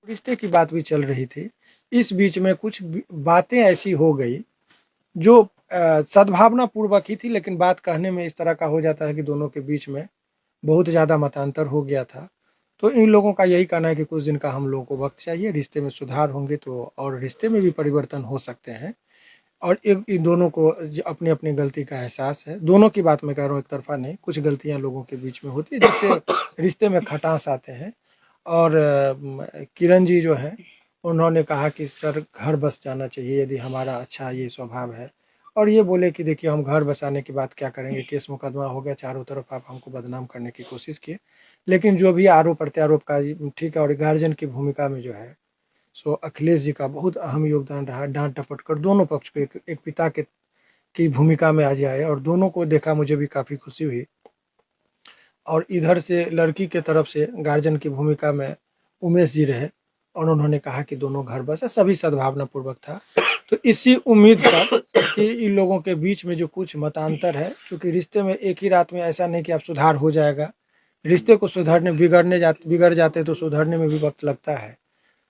रिश्ते की बात भी चल रही थी। इस बीच में कुछ बातें ऐसी हो गई जो सद्भावना पूर्वक ही थी, लेकिन बात कहने में इस तरह का हो जाता है कि दोनों के बीच में बहुत ज़्यादा मतांतर हो गया था। तो इन लोगों का यही कहना है कि कुछ दिन का हम लोगों को वक्त चाहिए, रिश्ते में सुधार होंगे तो और रिश्ते में भी परिवर्तन हो सकते हैं। और एक इन दोनों को अपनी अपनी गलती का एहसास है। दोनों की बात मैं कह रहा हूँ, एक तरफा नहीं, कुछ गलतियाँ लोगों के बीच में होती है जिससे रिश्ते में खटास आते हैं। और किरण जी जो हैं उन्होंने कहा कि सर घर बस जाना चाहिए यदि हमारा अच्छा ये स्वभाव है। और ये बोले कि देखिए हम घर बसाने की बात क्या करेंगे, केस मुकदमा हो गया चारों तरफ, आप हमको बदनाम करने की कोशिश किए। लेकिन जो भी आरोप प्रत्यारोप का ठीक है। और गार्जियन की भूमिका में जो है सो अखिलेश जी का बहुत अहम योगदान रहा। डांट डपट कर दोनों पक्ष को एक पिता के की भूमिका में आज आए और दोनों को देखा, मुझे भी काफ़ी खुशी हुई। और इधर से लड़की के तरफ से गार्जियन की भूमिका में उमेश जी रहे और उन्होंने कहा कि दोनों घर बसा, सभी सद्भावना पूर्वक था। तो इसी उम्मीद पर कि इन लोगों के बीच में जो कुछ मतांतर है, क्योंकि रिश्ते में एक ही रात में ऐसा नहीं कि आप सुधार हो जाएगा। रिश्ते को सुधारने बिगड़ जाते तो सुधरने में भी वक्त लगता है।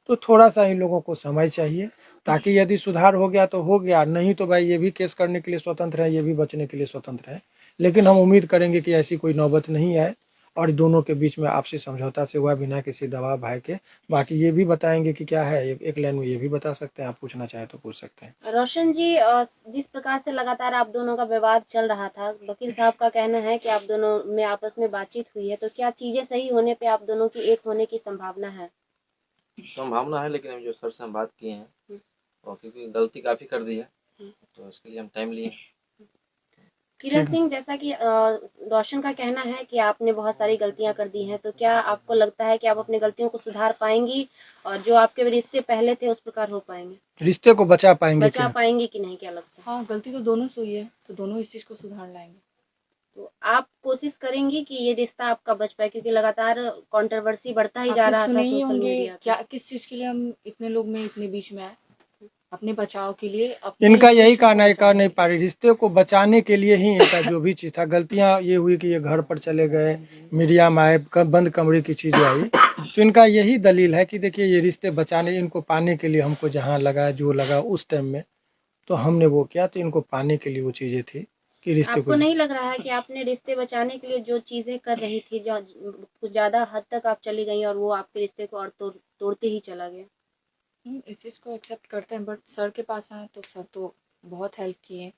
तो थोड़ा-सा इन लोगों को समय चाहिए, ताकि यदि सुधार हो गया तो हो गया, नहीं तो भाई ये भी केस करने के लिए स्वतंत्र है, ये भी बचने के लिए स्वतंत्र है। लेकिन हम उम्मीद करेंगे कि ऐसी कोई नौबत नहीं आए और दोनों के बीच में आपसी समझौता से हुआ, बिना किसी दबाव भय के। बाकी ये भी बताएँगे कि क्या है, एक लाइन में ये भी बता सकते हैं, आप पूछना चाहें तो पूछ सकते हैं। रोशन जी, जिस प्रकार से लगातार आप दोनों का विवाद चल रहा था, वकील साहब का कहना है कि आप दोनों में आपस में बातचीत हुई है, तो क्या चीजें सही होने पे आप दोनों की एक होने की संभावना है? संभावना है, लेकिन अभी जो सर से हम बात किए हैं और क्योंकि गलती काफ़ी कर दी है तो इसके लिए हम टाइम लिए। किरण सिंह, जैसा कि रोशन का कहना है कि आपने बहुत सारी गलतियां कर दी हैं, तो क्या आपको लगता है कि आप अपनी गलतियों को सुधार पाएंगी और जो आपके रिश्ते पहले थे उस प्रकार हो पाएंगे, रिश्ते को बचा पाएँगे बचा क्या? पाएंगे कि नहीं, क्या लगता है? हाँ, गलती तो दोनों से हुई है, तो दोनों इस चीज़ को सुधार लाएँगे। तो आप कोशिश करेंगी कि ये रिश्ता आपका बच पाए, क्योंकि लगातार कंट्रोवर्सी बढ़ता ही आप जा लोग रहा था सुने ही सोशल होंगे मीडिया पे। क्या किस चीज़ के लिए हम इतने लोग में इतने बीच में आए? अपने बचाव के लिए, अपने इनका यही रिश्ते को कहना है, कह बचाने नहीं के पा रही, रिश्ते को बचाने के लिए ही इनका जो भी चीज़ था, गलतियाँ ये हुई कि ये घर पर चले गए, मीडिया में आए, बंद कमरे की चीज़ें आई। तो इनका यही दलील है कि देखिए ये रिश्ते बचाने, इनको पाने के लिए हमको जहाँ लगा जो लगा उस टाइम में तो हमने वो किया, तो इनको पाने के लिए वो चीज़ें थी कि रिश्ते आपको को। नहीं लग रहा है कि आपने रिश्ते बचाने के लिए जो चीजें कर रही थी, जो कुछ ज्यादा हद तक आप चली गई और वो आपके रिश्ते को और तोड़ते ही चला गया? इस चीज़ को एक्सेप्ट करते हैं, बट सर के पास आए तो सर तो बहुत हेल्प किए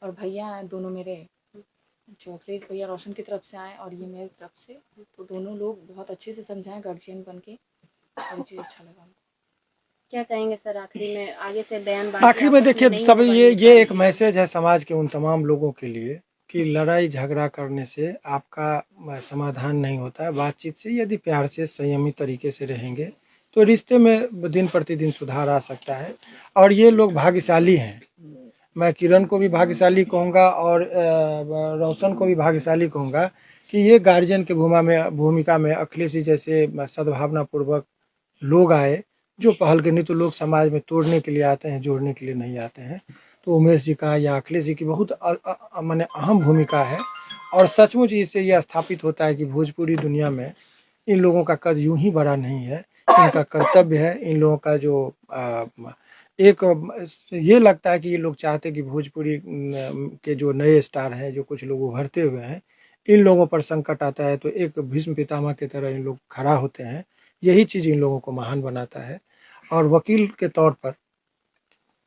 और भैया हैं दोनों मेरे, जो अखिलेश भैया रोशन की तरफ से आए और ये मेरी तरफ से, तो दोनों लोग बहुत अच्छे से समझाएं गार्जियन बन के, और ये चीज़ अच्छा लगा हमको। क्या कहेंगे सर आखिरी में? आगे से बयानबाजी आखिर में आपस देखिए नहीं सब हो ये पाएगी एक शादी? मैसेज है समाज के उन तमाम लोगों के लिए कि लड़ाई झगड़ा करने से आपका समाधान नहीं होता है। बातचीत से यदि प्यार से संयमी तरीके से रहेंगे तो रिश्ते में दिन प्रतिदिन सुधार आ सकता है। और ये लोग भाग्यशाली हैं। मैं किरण को भी भाग्यशाली कहूँगा और रोशन को भी भाग्यशाली कहूँगा कि ये गार्जियन की भूमिका में अखिलेश जी जैसे सद्भावनापूर्वक लोग आए जो पहल के। नहीं तो लोग समाज में तोड़ने के लिए आते हैं, जोड़ने के लिए नहीं आते हैं। तो उमेश जी का या अखिलेश जी की बहुत माने अहम भूमिका है। और सचमुच इससे यह स्थापित होता है कि भोजपुरी दुनिया में इन लोगों का कद यूं ही बड़ा नहीं है। इनका कर्तव्य है, इन लोगों का जो एक ये लगता है कि ये लोग चाहते हैं कि भोजपुरी के जो नए स्टार हैं, जो कुछ लोग उभरते हुए हैं, इन लोगों पर संकट आता है तो एक भीष्म पितामह की तरह इन लोग खड़ा होते हैं। यही चीज़ इन लोगों को महान बनाता है। और वकील के तौर पर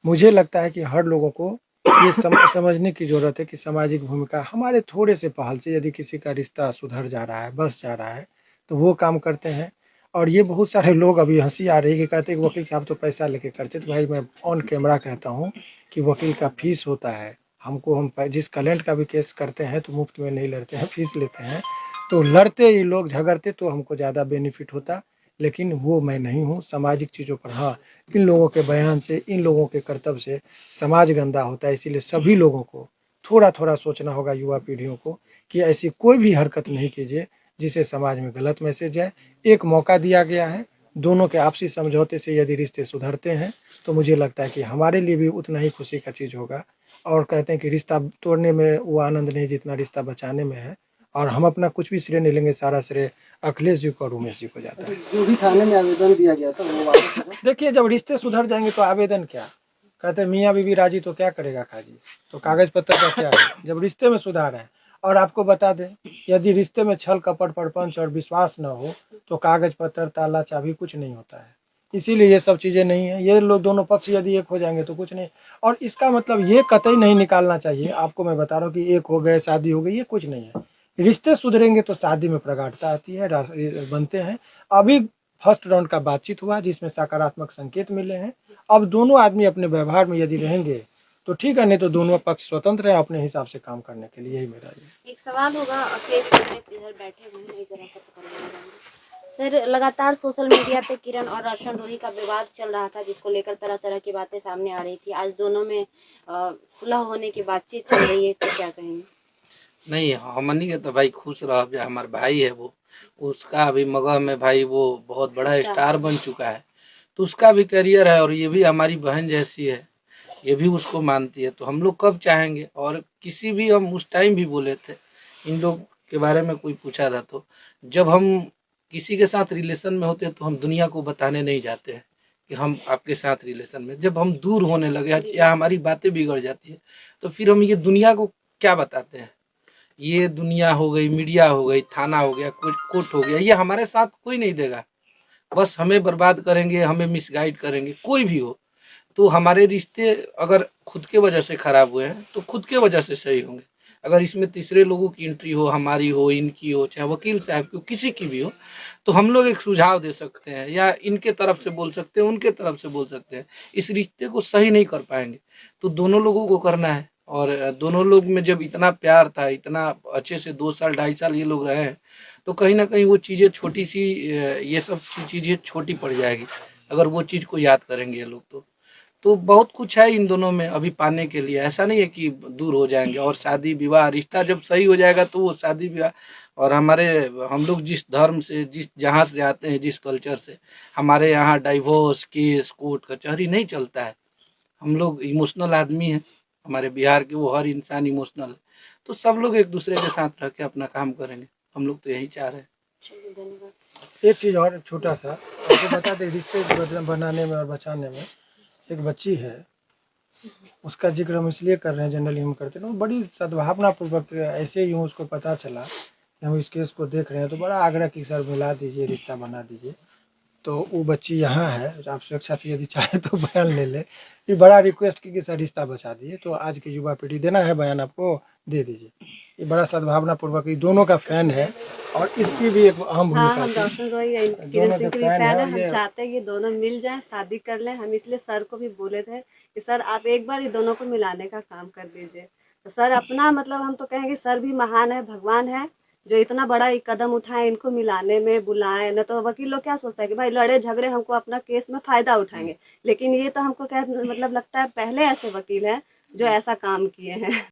मुझे लगता है कि हर लोगों को ये समझने की ज़रूरत है कि सामाजिक भूमिका हमारे थोड़े से पहल से यदि किसी का रिश्ता सुधर जा रहा है, बस जा रहा है, तो वो काम करते हैं। और ये बहुत सारे लोग, अभी हंसी आ रही है कि कहते हैं कि वकील साहब तो पैसा लेके करते। तो भाई मैं ऑन कैमरा कहता हूँ कि वकील का फीस होता है। हमको हम जिस क्लाइंट का भी केस करते हैं तो मुफ्त में नहीं लड़ते हैं, फीस लेते हैं। तो लड़ते ये लोग, झगड़ते तो हमको ज़्यादा बेनिफिट होता, लेकिन वो मैं नहीं हूँ। सामाजिक चीज़ों पर हाँ, इन लोगों के बयान से, इन लोगों के कर्तव्य से समाज गंदा होता है। इसीलिए सभी लोगों को थोड़ा थोड़ा सोचना होगा, युवा पीढ़ियों को, कि ऐसी कोई भी हरकत नहीं कीजिए जिसे समाज में गलत मैसेज जाए। एक मौका दिया गया है, दोनों के आपसी समझौते से यदि रिश्ते सुधरते हैं तो मुझे लगता है कि हमारे लिए भी उतना ही खुशी का चीज़ होगा। और कहते हैं कि रिश्ता तोड़ने में वो आनंद नहीं जितना रिश्ता बचाने में है। और हम अपना कुछ भी श्रेय नहीं लेंगे, सारा श्रेय अखिलेश जी को और उमेश जी को जाता है। जो भी थाने में आवेदन दिया गया था वो वापस हो गया। देखिए, जब रिश्ते सुधर जाएंगे तो आवेदन क्या, कहते हैं मियाँ बीवी राजी तो क्या करेगा काजी, तो कागज पत्र का क्या है, जब रिश्ते में सुधार है। और आपको बता दें, यदि रिश्ते में छल कपट प्रपंच और विश्वास न हो तो कागज पत्र ताला चाबी कुछ नहीं होता है। इसीलिए ये सब चीज़ें नहीं है। ये लोग दोनों पक्ष यदि एक हो जाएंगे तो कुछ नहीं। और इसका मतलब ये कतई नहीं निकालना चाहिए, आपको मैं बता रहा हूँ कि एक हो गए शादी हो गई, ये कुछ नहीं है। रिश्ते सुधरेंगे तो शादी में प्रगाढ़ता आती है, बनते हैं। अभी फर्स्ट राउंड का बातचीत हुआ जिसमें सकारात्मक संकेत मिले हैं। अब दोनों आदमी अपने व्यवहार में यदि रहेंगे तो ठीक है, नहीं तो दोनों पक्ष स्वतंत्र है अपने हिसाब से काम करने के लिए। यही मेरा ये एक सवाल होगा, अखिलेश इधर बैठे हुए हैं, जरा सा पकड़ लेंगे। सर, लगातार सोशल मीडिया पे किरण और रोशन रोही का विवाद चल रहा था, जिसको लेकर तरह तरह की बातें सामने आ रही थी। आज दोनों में सुलह होने की बातचीत चल रही है, इस पर क्या कहेंगे? नहीं, हमनी के तो भाई खुश रह, जो हमारे भाई है वो, उसका अभी मगह में भाई वो बहुत बड़ा स्टार बन चुका है, तो उसका भी करियर है और ये भी हमारी बहन जैसी है, ये भी उसको मानती है। तो हम लोग कब चाहेंगे, और किसी भी, हम उस टाइम भी बोले थे इन लोग के बारे में, कोई पूछा था तो जब हम किसी के साथ रिलेशन में होते हैं तो हम दुनिया को बताने नहीं जाते हैं कि हम आपके साथ रिलेशन में। जब हम दूर होने लगे या हमारी बातें बिगड़ जाती है तो फिर हम ये दुनिया को क्या बताते हैं। ये दुनिया हो गई, मीडिया हो गई, थाना हो गया, कोर्ट हो गया, ये हमारे साथ कोई नहीं देगा, बस हमें बर्बाद करेंगे, हमें मिसगाइड करेंगे। कोई भी हो, तो हमारे रिश्ते अगर खुद के वजह से खराब हुए हैं तो खुद के वजह से सही होंगे। अगर इसमें तीसरे लोगों की एंट्री हो, हमारी हो, इनकी हो, चाहे वकील साहब की हो, किसी की भी हो, तो हम लोग एक सुझाव दे सकते हैं, या इनके तरफ से बोल सकते हैं, उनके तरफ से बोल सकते हैं। इस रिश्ते को सही नहीं कर पाएंगे तो दोनों लोगों को करना है। और दोनों लोग में जब इतना प्यार था, इतना अच्छे से 2 साल 2.5 साल ये लोग रहे हैं, तो कहीं ना कहीं वो चीज़ें छोटी सी, ये सब चीज़ें छोटी पड़ जाएगी अगर वो चीज़ को याद करेंगे ये लोग। तो बहुत कुछ है इन दोनों में अभी पाने के लिए, ऐसा नहीं है कि दूर हो जाएंगे। और शादी विवाह, रिश्ता जब सही हो जाएगा तो वो शादी विवाह, और हम लोग जिस धर्म से, जिस जहाँ से आते हैं, जिस कल्चर से, हमारे यहाँ डाइवोर्स केस कोर्ट कचहरी नहीं चलता है। हम लोग इमोशनल आदमी हैं, हमारे बिहार के वो हर इंसान इमोशनल है। तो सब लोग एक दूसरे के साथ रह के अपना काम करेंगे, हम लोग तो यही चाह रहे हैं। धन्यवाद। एक चीज़ और छोटा सा आपको बता दें, रिश्ते बनाने में और बचाने में एक बच्ची है, उसका जिक्र हम इसलिए कर रहे हैं, जनरली हम करते हैं, वो बड़ी सद्भावना पूर्वक, ऐसे ही उसको पता चला कि हम इस केस को देख रहे हैं तो बड़ा आग्रह की सर मिला दीजिए, रिश्ता बना दीजिए। तो वो बच्ची यहाँ है, आप सुरक्षा से यदि चाहे तो बयान ले ले। ये बड़ा रिक्वेस्ट की कि सर रिश्ता बचा दिए, तो आज की युवा पीढ़ी देना है बयान, आपको दे दीजिए। ये बड़ा सद्भावना पूर्वक, ये दोनों का फैन है और इसकी भी एक अहम हाँ, भूमिका हम थी। रोशन रोही या किरण सिंह के भी फैन है। हम चाहते हैं ये दोनों मिल जाएं, शादी कर लें। हम इसलिए सर को भी बोले थे कि सर आप एक बार ये दोनों को मिलाने का काम कर दीजिए। तो सर अपना मतलब हम तो कहेंगे सर भी महान है, भगवान है, जो इतना बड़ा एक कदम उठाए, इनको मिलाने में बुलाएं। न तो वकील लोग क्या सोचता है कि भाई लड़े झगड़े हमको अपना केस में फायदा उठाएंगे, लेकिन ये तो हमको क्या मतलब लगता है पहले ऐसे वकील हैं जो ऐसा काम किए हैं।